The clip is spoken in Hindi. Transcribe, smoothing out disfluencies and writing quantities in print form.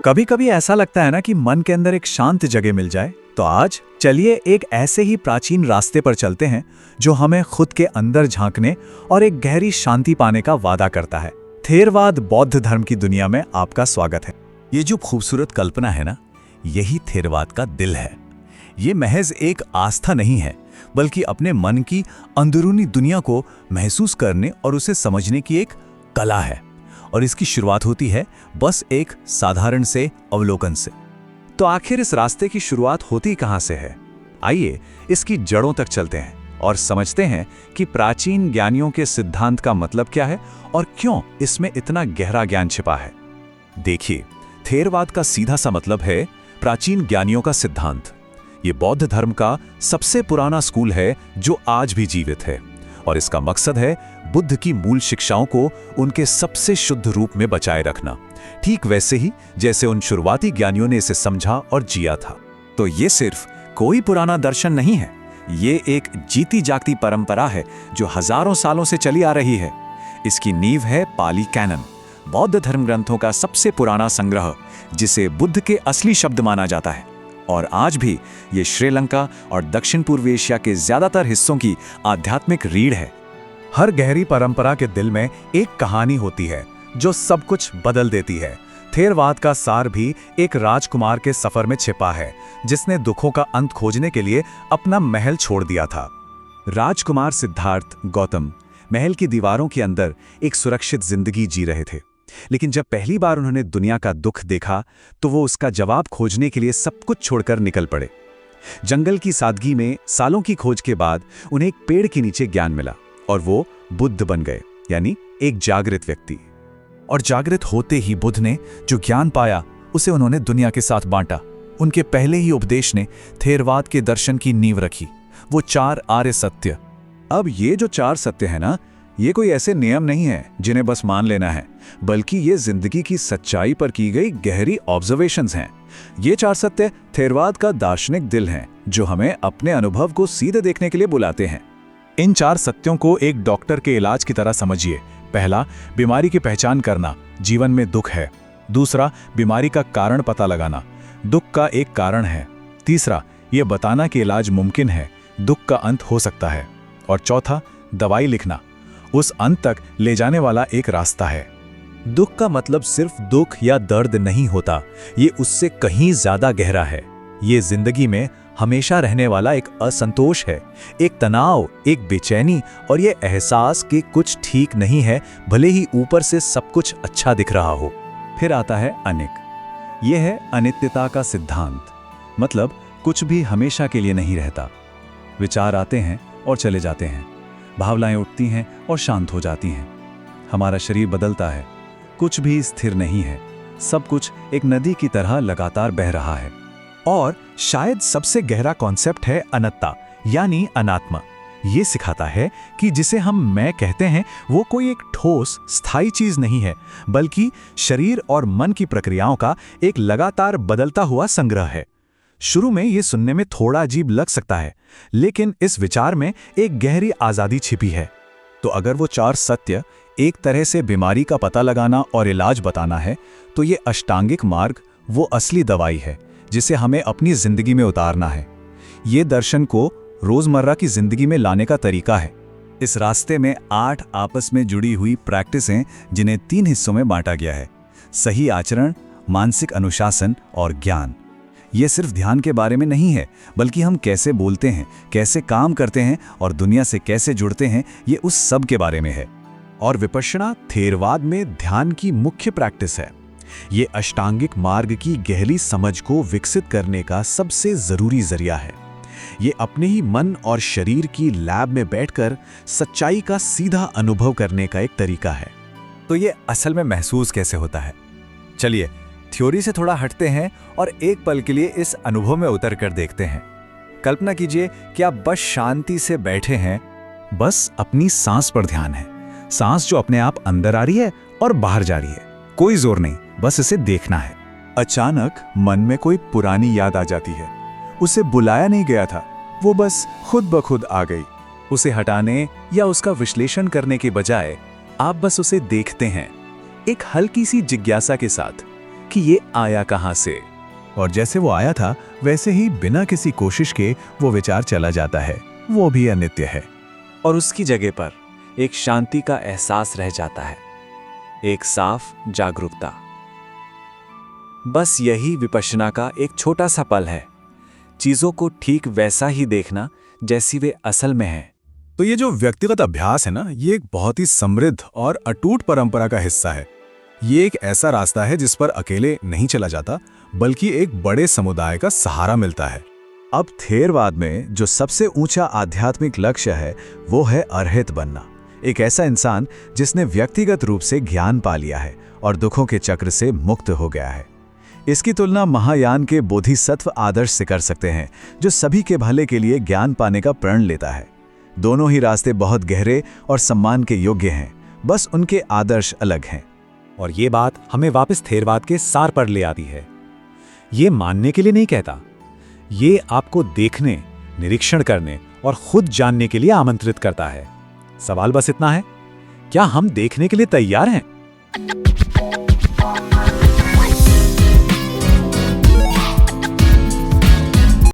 कभी कभी ऐसा लगता है ना कि मन के अंदर एक शांत जगह मिल जाए। तो आज चलिए एक ऐसे ही प्राचीन रास्ते पर चलते हैं जो हमें खुद के अंदर झांकने और एक गहरी शांति पाने का वादा करता है। थेरवाद बौद्ध धर्म की दुनिया में आपका स्वागत है। ये जो खूबसूरत कल्पना है ना, यही थेरवाद का दिल है। ये महज एक आस्था नहीं है, बल्कि अपने मन की अंदरूनी दुनिया को महसूस करने और उसे समझने की एक कला है। और इसकी शुरुआत होती है बस एक साधारण से अवलोकन से। तो आखिर इस रास्ते की शुरुआत होती कहां से है? आइए इसकी जड़ों तक चलते हैं और समझते हैं कि प्राचीन ज्ञानियों के सिद्धांत का मतलब क्या है और क्यों इसमें इतना गहरा ज्ञान छिपा है। देखिए, थेरवाद का सीधा सा मतलब है प्राचीन ज्ञानियों का सिद्धांत। ये बौद्ध धर्म का सबसे पुराना स्कूल है जो आज भी जीवित है, और इसका मकसद है बुद्ध की मूल शिक्षाओं को उनके सबसे शुद्ध रूप में बचाए रखना, ठीक वैसे ही जैसे उन शुरुआती ज्ञानियों ने इसे समझा और जिया था। तो ये सिर्फ कोई पुराना दर्शन नहीं है, ये एक जीती जागती परंपरा है जो हजारों सालों से चली आ रही है। इसकी नींव है पाली कैनन, बौद्ध धर्म ग्रंथों का सबसे पुराना संग्रह, जिसे बुद्ध के असली शब्द माना जाता है। और आज भी ये श्रीलंका और दक्षिण पूर्व एशिया के ज्यादातर हिस्सों की आध्यात्मिक रीढ़ है। हर गहरी परंपरा के दिल में एक कहानी होती है जो सब कुछ बदल देती है। थेरवाद का सार भी एक राजकुमार के सफर में छिपा है, जिसने दुखों का अंत खोजने के लिए अपना महल छोड़ दिया था। राजकुमार सिद्धार्थ गौतम महल की दीवारों के अंदर एक सुरक्षित जिंदगी जी रहे थे, लेकिन जब पहली बार उन्होंने दुनिया का दुख देखा तो वो उसका जवाब खोजने के लिए सब कुछ छोड़कर निकल पड़े। जंगल की सादगी में सालों की खोज के बाद उन्हें एक पेड़ के नीचे ज्ञान मिला और वो बुद्ध बन गए, यानी एक जागृत व्यक्ति। और जागृत होते ही बुद्ध ने जो ज्ञान पाया उसे उन्होंने दुनिया के साथ बांटा। उनके पहले ही उपदेश ने थेरवाद के दर्शन की नींव रखी, वो 4 आर्य सत्य। अब ये जो 4 सत्य है ना, ये कोई ऐसे नियम नहीं है जिन्हें बस मान लेना है, बल्कि ये जिंदगी की सच्चाई पर की गई गहरी ऑब्जर्वेशंस हैं। ये 4 सत्य थेरवाद का दार्शनिक दिल हैं, जो हमें अपने अनुभव को सीधे देखने के लिए बुलाते हैं। इन 4 सत्यों को एक डॉक्टर के इलाज की तरह समझिए। पहला, बीमारी की पहचान करना, जीवन में दुख है। दूसरा, बीमारी का कारण पता लगाना, दुख का एक कारण है। तीसरा, ये बताना कि इलाज मुमकिन है, दुख का अंत हो सकता है। और चौथा, दवाई लिखना, उस अंत तक ले जाने वाला एक रास्ता है। दुख का मतलब सिर्फ दुख या दर्द नहीं होता, ये उससे कहीं ज्यादा गहरा है। ये जिंदगी में हमेशा रहने वाला एक असंतोष है, एक तनाव, एक बेचैनी और ये एहसास कि कुछ ठीक नहीं है, भले ही ऊपर से सब कुछ अच्छा दिख रहा हो। फिर आता है अनिक। ये है अनित्यता का सिद्धांत, मतलब कुछ भी हमेशा के लिए नहीं रहता। विचार आते हैं और चले जाते हैं, भावनाएं उठती हैं और शांत हो जाती हैं। हमारा शरीर बदलता है, कुछ भी स्थिर नहीं है, सब कुछ एक नदी की तरह लगातार बह रहा है। और शायद सबसे गहरा कॉन्सेप्ट है अनत्ता, यानी अनात्मा। ये सिखाता है कि जिसे हम मैं कहते हैं वो कोई एक ठोस स्थायी चीज नहीं है, बल्कि शरीर और मन की प्रक्रियाओं का एक लगातार बदलता हुआ संग्रह है। शुरू में ये सुनने में थोड़ा अजीब लग सकता है, लेकिन इस विचार में एक गहरी आजादी छिपी है। तो अगर वो 4 सत्य एक तरह से बीमारी का पता लगाना और इलाज बताना है, तो ये अष्टांगिक मार्ग वो असली दवाई है जिसे हमें अपनी जिंदगी में उतारना है। ये दर्शन को रोजमर्रा की जिंदगी में लाने का तरीका है। इस रास्ते में 8 आपस में जुड़ी हुई प्रैक्टिस हैं, जिन्हें 3 हिस्सों में बांटा गया है: सही आचरण, मानसिक अनुशासन और ज्ञान। ये सिर्फ ध्यान के बारे में नहीं है, बल्कि हम कैसे बोलते हैं, कैसे काम करते हैं और दुनिया से कैसे जुड़ते हैं, ये उस सब के बारे में है। और विपश्यना थेरवाद में ध्यान की मुख्य प्रैक्टिस है। ये अष्टांगिक मार्ग की गहरी समझ को विकसित करने का सबसे जरूरी जरिया है। ये अपने ही मन और शरीर की लैब में बैठकर सच्चाई का सीधा अनुभव करने का एक तरीका है। तो ये असल में महसूस कैसे होता है? चलिए थ्योरी से थोड़ा हटते हैं और एक पल के लिए इस अनुभव में उतर कर देखते हैं। कल्पना कीजिए कि आप बस शांति से बैठे हैं, बस अपनी सांस पर ध्यान है। सांस जो अपने आप अंदर आ रही है और बाहर जा रही है, कोई जोर नहीं, बस इसे देखना है। अचानक मन में कोई पुरानी याद आ जाती है, उसे बुलाया नहीं गया था, वो बस खुद ब खुद आ गई। उसे हटाने या उसका विश्लेषण करने के बजाय आप बस उसे देखते हैं, एक हल्की सी जिज्ञासा के साथ। कि ये आया कहाँ से। और जैसे वो आया था वैसे ही बिना किसी कोशिश के वो विचार चला जाता है, वो भी अनित्य है। और उसकी जगह पर एक शांति का एहसास रह जाता है, एक साफ जागरूकता। बस यही विपश्यना का एक छोटा सा पल है, चीजों को ठीक वैसा ही देखना जैसी वे असल में हैं। तो ये जो व्यक्तिगत अभ्यास है ना, ये एक बहुत ही समृद्ध और अटूट परंपरा का हिस्सा है। ये एक ऐसा रास्ता है जिस पर अकेले नहीं चला जाता, बल्कि एक बड़े समुदाय का सहारा मिलता है। अब थेरवाद में जो सबसे ऊंचा आध्यात्मिक लक्ष्य है वो है अरहत बनना, एक ऐसा इंसान जिसने व्यक्तिगत रूप से ज्ञान पा लिया है और दुखों के चक्र से मुक्त हो गया है। इसकी तुलना महायान के बोधिसत्व आदर्श से कर सकते हैं, जो सभी के भले के लिए ज्ञान पाने का प्रण लेता है। दोनों ही रास्ते बहुत गहरे और सम्मान के योग्य हैं, बस उनके आदर्श अलग हैं। और ये बात हमें वापस थेरवाद के सार पर ले आती है। ये मानने के लिए नहीं कहता, ये आपको देखने, निरीक्षण करने और खुद जानने के लिए आमंत्रित करता है। सवाल बस इतना है, क्या हम देखने के लिए तैयार हैं?